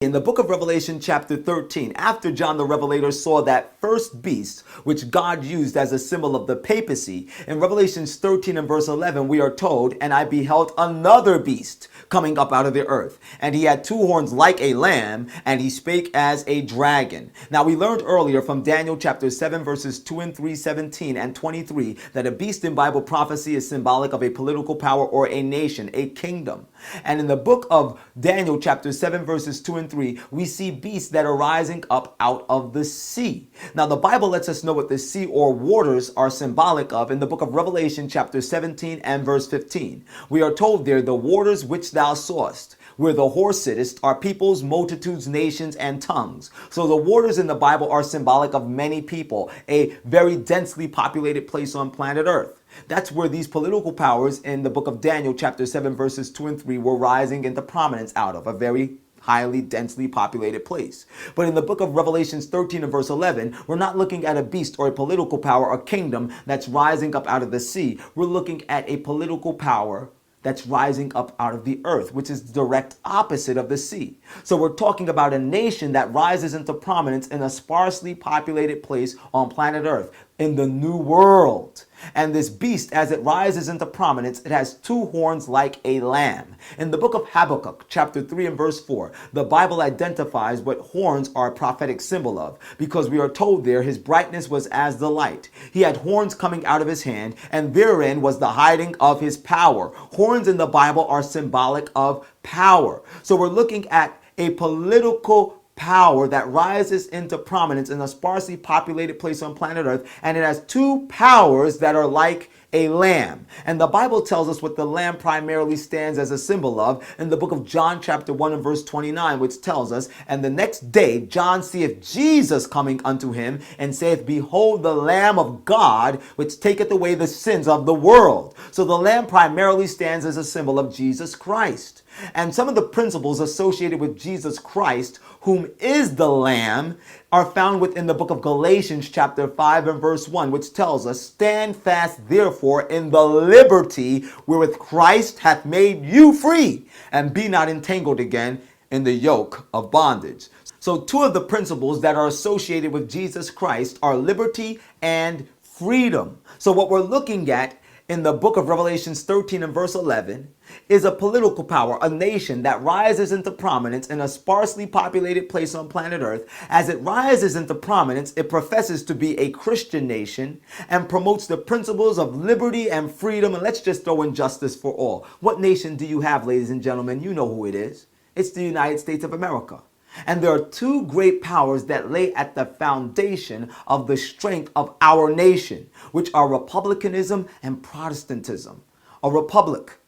In the book of Revelation chapter 13, after John the Revelator saw that first beast, which God used as a symbol of the papacy, in Revelations 13 and verse 11, we are told, "And I beheld another beast coming up out of the earth, and he had two horns like a lamb, and he spake as a dragon." Now we learned earlier from Daniel chapter 7 verses 2 and 3, 17 and 23, that a beast in Bible prophecy is symbolic of a political power or a nation, a kingdom. And in the book of Daniel chapter 7 verses 2 and 3, we see beasts that are rising up out of the sea. Now the Bible lets us know what the sea or waters are symbolic of in the book of Revelation chapter 17 and verse 15. We are told there, "The waters which thou sawest, where the horse sittest, are peoples, multitudes, nations, and tongues." So the waters in the Bible are symbolic of many people, a very densely populated place on planet Earth. That's where these political powers in the book of Daniel chapter 7 verses 2 and 3 were rising into prominence out of, a very highly densely populated place. But in the book of Revelations 13 and verse 11, we're not looking at a beast or a political power or kingdom that's rising up out of the sea. We're looking at a political power that's rising up out of the earth, which is the direct opposite of the sea. So we're talking about a nation that rises into prominence in a sparsely populated place on planet Earth, in the New World. And this beast, as it rises into prominence, it has two horns like a lamb. In the book of Habakkuk, chapter 3 and verse 4, the Bible identifies what horns are a prophetic symbol of, because we are told there his brightness was as the light. He had horns coming out of his hand, and therein was the hiding of his power. Horns in the Bible are symbolic of power. So we're looking at a political power that rises into prominence in a sparsely populated place on planet Earth, and it has two powers that are like a lamb. And the Bible tells us what the lamb primarily stands as a symbol of in the book of John chapter 1 and verse 29, which tells us, "And the next day John seeth Jesus coming unto him, and saith, Behold the Lamb of God, which taketh away the sins of the world." So the lamb primarily stands as a symbol of Jesus Christ. And some of the principles associated with Jesus Christ, whom is the Lamb, are found within the book of Galatians chapter 5 and verse 1, which tells us, "Stand fast therefore in the liberty wherewith Christ hath made you free, and be not entangled again in the yoke of bondage." So two of the principles that are associated with Jesus Christ are liberty and freedom. So what we're looking at in the book of Revelations 13 and verse 11 is a political power, a nation that rises into prominence in a sparsely populated place on planet Earth. As it rises into prominence, it professes to be a Christian nation and promotes the principles of liberty and freedom, and let's just throw in justice for all. What nation do you have, ladies and gentlemen? You know who it is. It's the United States of America. And there are two great powers that lay at the foundation of the strength of our nation, which are republicanism and Protestantism. A republic,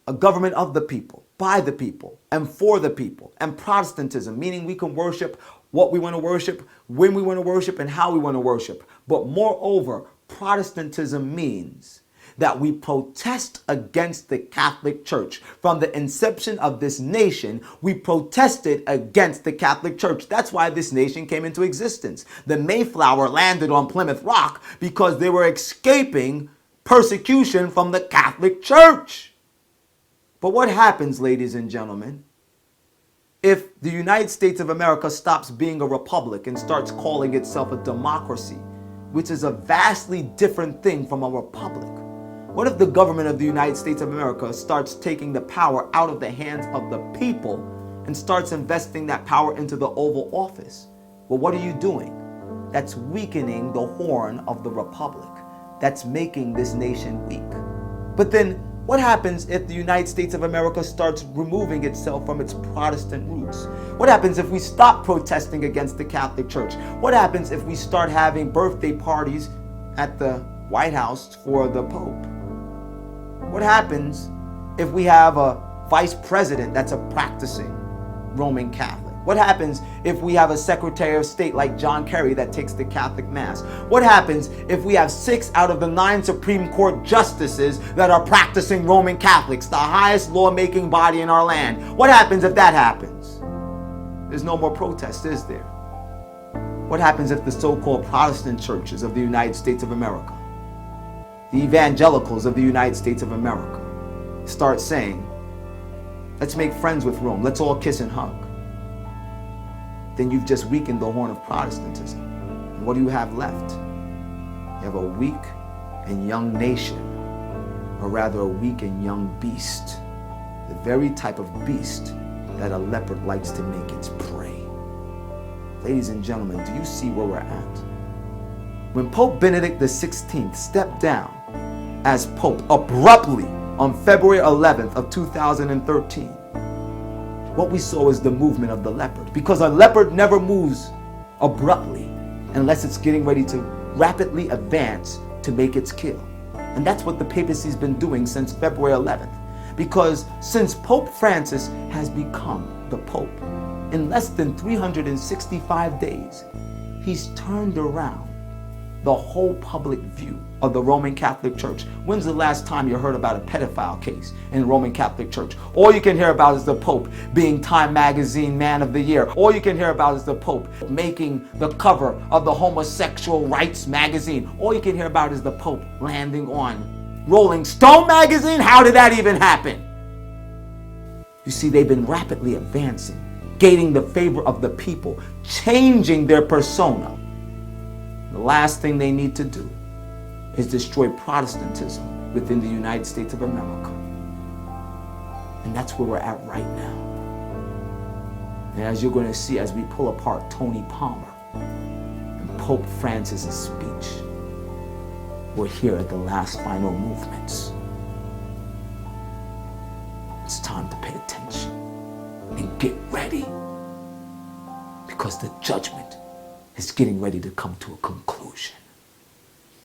a government of the people, by the people, and for the people. And Protestantism, meaning we can worship what we want to worship, when we want to worship, and how we want to worship. But moreover, Protestantism means that we protest against the Catholic Church. From the inception of this nation, we protested against the Catholic Church. That's why this nation came into existence. The Mayflower landed on Plymouth Rock because they were escaping persecution from the Catholic Church. But what happens, ladies and gentlemen, if the United States of America stops being a republic and starts calling itself a democracy, which is a vastly different thing from a republic? What if the government of the United States of America starts taking the power out of the hands of the people and starts investing that power into the Oval Office? Well, what are you doing? That's weakening the horn of the republic. That's making this nation weak. But then what happens if the United States of America starts removing itself from its Protestant roots? What happens if we stop protesting against the Catholic Church? What happens if we start having birthday parties at the White House for the Pope? What happens if we have a vice president that's a practicing Roman Catholic? What happens if we have a Secretary of State like John Kerry that takes the Catholic Mass? What happens if we have 6 out of the 9 Supreme Court justices that are practicing Roman Catholics, the highest lawmaking body in our land? What happens if that happens? There's no more protest, is there? What happens if the so-called Protestant churches of the United States of America, the evangelicals of the United States of America, start saying, let's make friends with Rome, let's all kiss and hug? then you've just weakened the horn of Protestantism. And what do you have left? You have a weak and young nation, or rather a weak and young beast, the very type of beast that a leopard likes to make its prey. Ladies and gentlemen, do you see where we're at? When Pope Benedict XVI stepped down as Pope abruptly on February 11th of 2013, what we saw is the movement of the leopard, because a leopard never moves abruptly unless it's getting ready to rapidly advance to make its kill. And that's what the papacy's been doing since February 11th. Because since Pope Francis has become the Pope, in less than 365 days, he's turned around the whole public view of the Roman Catholic Church. When's the last time you heard about a pedophile case in the Roman Catholic Church? All you can hear about is the Pope being Time Magazine Man of the Year. All you can hear about is the Pope making the cover of the Homosexual Rights magazine. All you can hear about is the Pope landing on Rolling Stone magazine. How did that even happen? You see, they've been rapidly advancing, gaining the favor of the people, changing their persona. The last thing they need to do is destroy Protestantism within the United States of America. And that's where we're at right now. And as you're going to see as we pull apart Tony Palmer and Pope Francis' speech, we're here at the last final movements. It's time to pay attention and get ready, because the judgment is getting ready to come to a conclusion.